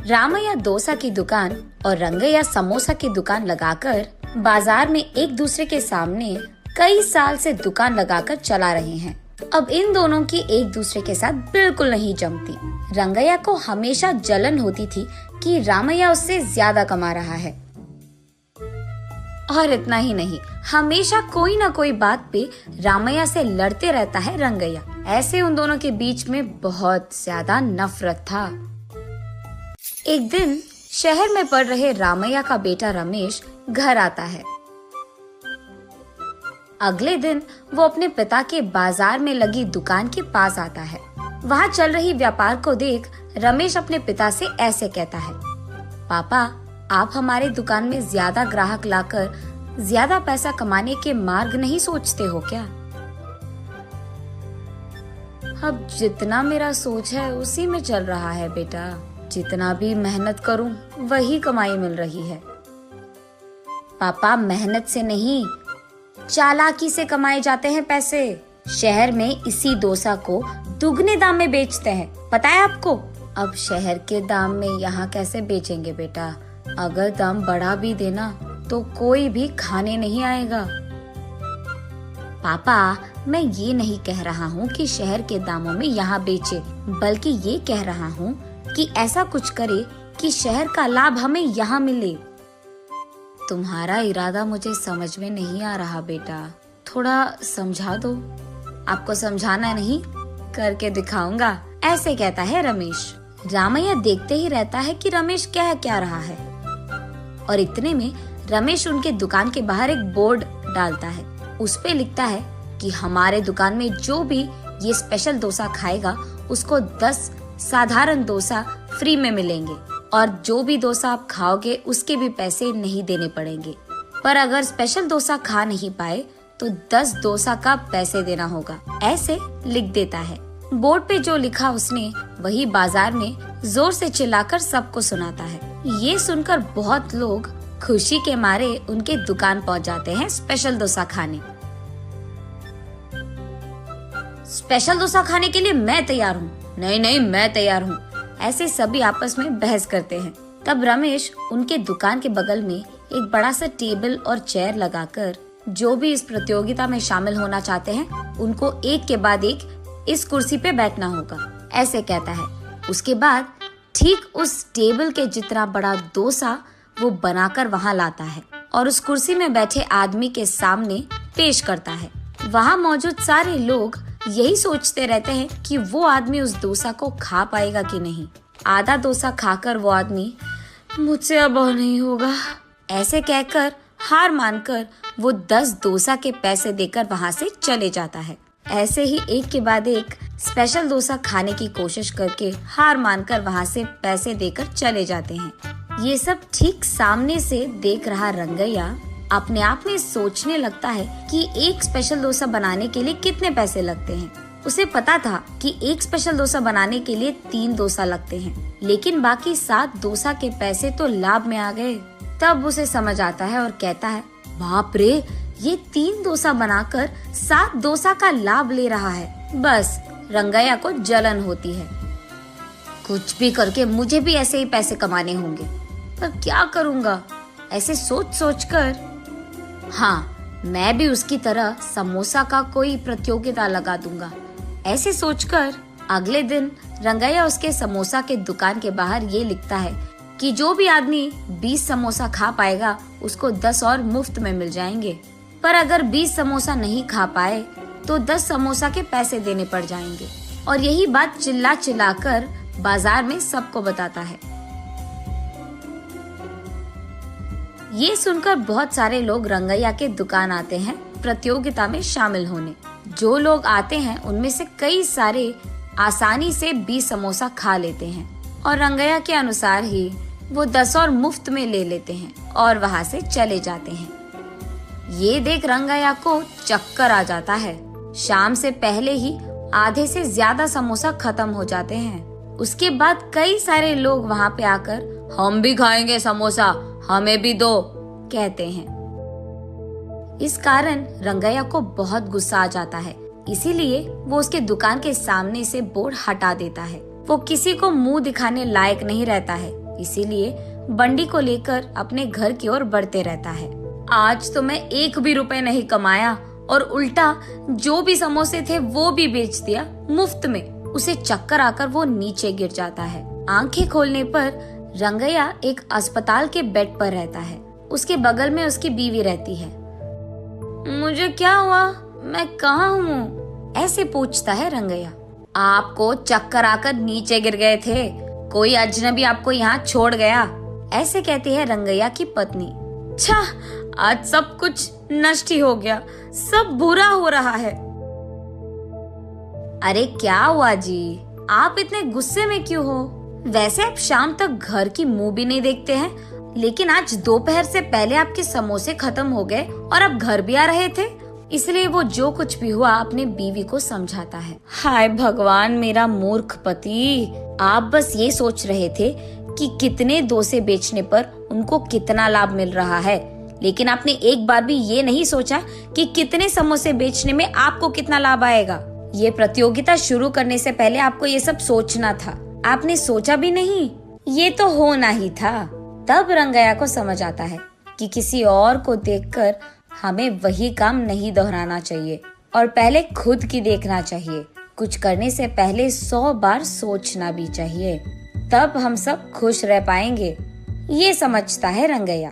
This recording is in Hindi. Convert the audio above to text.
रामैया डोसा की दुकान और रंगैया समोसा की दुकान लगाकर बाजार में एक दूसरे के सामने कई साल से दुकान लगाकर चला रहे हैं। अब इन दोनों की एक दूसरे के साथ बिल्कुल नहीं जमती। रंगैया को हमेशा जलन होती थी कि रामैया उससे ज्यादा कमा रहा है। और इतना ही नहीं, हमेशा कोई ना कोई बात पे रामैया से लड़ते रहता है रंगैया। ऐसे उन दोनों के बीच में बहुत ज्यादा नफरत था। एक दिन शहर में पढ़ रहे रामैया का बेटा रमेश घर आता है। अगले दिन वो अपने पिता के बाजार में लगी दुकान के पास आता है। वहाँ चल रही व्यापार को देख रमेश अपने पिता से ऐसे कहता है, पापा, आप हमारे दुकान में ज्यादा ग्राहक लाकर ज्यादा पैसा कमाने के मार्ग नहीं सोचते हो क्या? अब जितना मेरा सोच है उसी में चल रहा है बेटा। जितना भी मेहनत करूं वही कमाई मिल रही है। पापा, मेहनत से नहीं, चालाकी से कमाए जाते हैं पैसे। शहर में इसी डोसा को दुगने दाम में बेचते हैं, पता है आपको? अब शहर के दाम में यहाँ कैसे बेचेंगे बेटा? अगर दाम बढ़ा भी देना तो कोई भी खाने नहीं आएगा। पापा, मैं ये नहीं कह रहा हूँ कि शहर के दामों में यहाँ बेचे, बल्कि ये कह रहा हूँ कि ऐसा कुछ करे कि शहर का लाभ हमें यहाँ मिले। तुम्हारा इरादा मुझे समझ में नहीं आ रहा बेटा, थोड़ा समझा दो। आपको समझाना नहीं, करके दिखाऊंगा, ऐसे कहता है रमेश। रामैया देखते ही रहता है कि रमेश क्या रहा है। और इतने में रमेश उनके दुकान के बाहर एक बोर्ड डालता है। उस पे लिखता है कि हमारे दुकान में जो भी ये स्पेशल डोसा खाएगा उसको 10 साधारण डोसा फ्री में मिलेंगे, और जो भी डोसा आप खाओगे उसके भी पैसे नहीं देने पड़ेंगे। पर अगर स्पेशल डोसा खा नहीं पाए तो 10 डोसा का पैसे देना होगा, ऐसे लिख देता है। बोर्ड पे जो लिखा उसने वही बाजार में जोर से चिल्लाकर सबको सुनाता है। ये सुनकर बहुत लोग खुशी के मारे उनके दुकान पहुंच जाते हैं स्पेशल डोसा खाने। स्पेशल डोसा खाने के लिए मैं तैयार हूँ, नहीं मैं तैयार हूँ, ऐसे सभी आपस में बहस करते हैं। तब रमेश उनके दुकान के बगल में एक बड़ा सा टेबल और चेयर लगाकर जो भी इस प्रतियोगिता में शामिल होना चाहते हैं उनको एक के बाद एक इस कुर्सी पे बैठना होगा, ऐसे कहता है। उसके बाद ठीक उस टेबल के जितना बड़ा डोसा वो बनाकर वहाँ लाता है और उस कुर्सी में बैठे आदमी के सामने पेश करता है। वहाँ मौजूद सारे लोग यही सोचते रहते हैं कि वो आदमी उस डोसा को खा पाएगा कि नहीं। आधा डोसा खाकर वो आदमी, मुझसे अब और नहीं होगा, ऐसे कहकर हार मानकर वो 10 डोसा के पैसे देकर वहाँ से चले जाता है। ऐसे ही एक के बाद एक स्पेशल डोसा खाने की कोशिश करके हार मानकर वहाँ से पैसे देकर चले जाते हैं। ये सब ठीक सामने से देख रहा रंगैया अपने आप में सोचने लगता है कि एक स्पेशल डोसा बनाने के लिए कितने पैसे लगते हैं। उसे पता था कि एक स्पेशल डोसा बनाने के लिए 3 डोसा लगते हैं, लेकिन बाकी 7 डोसा के पैसे तो लाभ में आ गए। तब उसे समझ आता है और कहता है, बाप रे, ये 3 डोसा बनाकर 7 डोसा का लाभ ले रहा है। बस रंगैया को जलन होती है। कुछ भी करके मुझे भी ऐसे ही पैसे कमाने होंगे, पर क्या करूँगा? ऐसे सोच कर, हाँ, मैं भी उसकी तरह समोसा का कोई प्रतियोगिता लगा दूंगा, ऐसे सोचकर अगले दिन रंगैया उसके समोसा के दुकान के बाहर ये लिखता है कि जो भी आदमी 20 समोसा खा पाएगा उसको 10 और मुफ्त में मिल जाएंगे। पर अगर 20 समोसा नहीं खा पाए तो 10 समोसा के पैसे देने पड़ जाएंगे। और यही बात चिल्ला कर बाजार में सबको बताता है। ये सुनकर बहुत सारे लोग रंगैया के दुकान आते हैं प्रतियोगिता में शामिल होने। जो लोग आते हैं उनमें से कई सारे आसानी से 20 समोसा खा लेते हैं और रंगैया के अनुसार ही वो 10 और मुफ्त में ले लेते हैं और वहाँ से चले जाते हैं। ये देख रंगैया को चक्कर आ जाता है। शाम से पहले ही आधे से ज्यादा समोसा खत्म हो जाते हैं। उसके बाद कई सारे लोग वहाँ पे आकर, हम भी खाएंगे समोसा, हमें भी दो, कहते हैं। इस कारण रंगैया को बहुत गुस्सा आ जाता है, इसीलिए वो उसके दुकान के सामने से बोर्ड हटा देता है। वो किसी को मुंह दिखाने लायक नहीं रहता है। इसीलिए बंडी को लेकर अपने घर की ओर बढ़ते रहता है। आज तो मैं 1 भी रुपए नहीं कमाया और उल्टा जो भी समोसे थे वो भी बेच दिया मुफ्त में। उसे चक्कर आकर वो नीचे गिर जाता है। आंखें खोलने पर रंगैया एक अस्पताल के बेड पर रहता है। उसके बगल में उसकी बीवी रहती है। मुझे क्या हुआ, मैं कहाँ हूँ? ऐसे पूछता है रंगैया। आपको चक्कर आकर नीचे गिर गए थे, कोई अजनबी आपको यहाँ छोड़ गया, ऐसे कहती है रंगैया की पत्नी। छा, आज सब कुछ नष्ट ही हो गया, सब बुरा हो रहा है। अरे क्या हुआ जी, आप इतने गुस्से में क्यों हो? वैसे आप शाम तक घर की मुंह भी नहीं देखते हैं, लेकिन आज दोपहर से पहले आपके समोसे खत्म हो गए और आप घर भी आ रहे थे। इसलिए वो जो कुछ भी हुआ अपने बीवी को समझाता है। हाय भगवान, मेरा मूर्ख पति, आप बस ये सोच रहे थे कि कितने डोसे बेचने पर उनको कितना लाभ मिल रहा है, लेकिन आपने एक बार भी ये नहीं सोचा कि कितने समोसे बेचने में आपको कितना लाभ आएगा। ये प्रतियोगिता शुरू करने से पहले आपको ये सब सोचना था, आपने सोचा भी नहीं, ये तो होना ही था। तब रंगैया को समझ आता है कि किसी और को देखकर हमें वही काम नहीं दोहराना चाहिए और पहले खुद की देखना चाहिए। कुछ करने से पहले 100 बार सोचना भी चाहिए, तब हम सब खुश रह पाएंगे। ये समझता है रंगैया।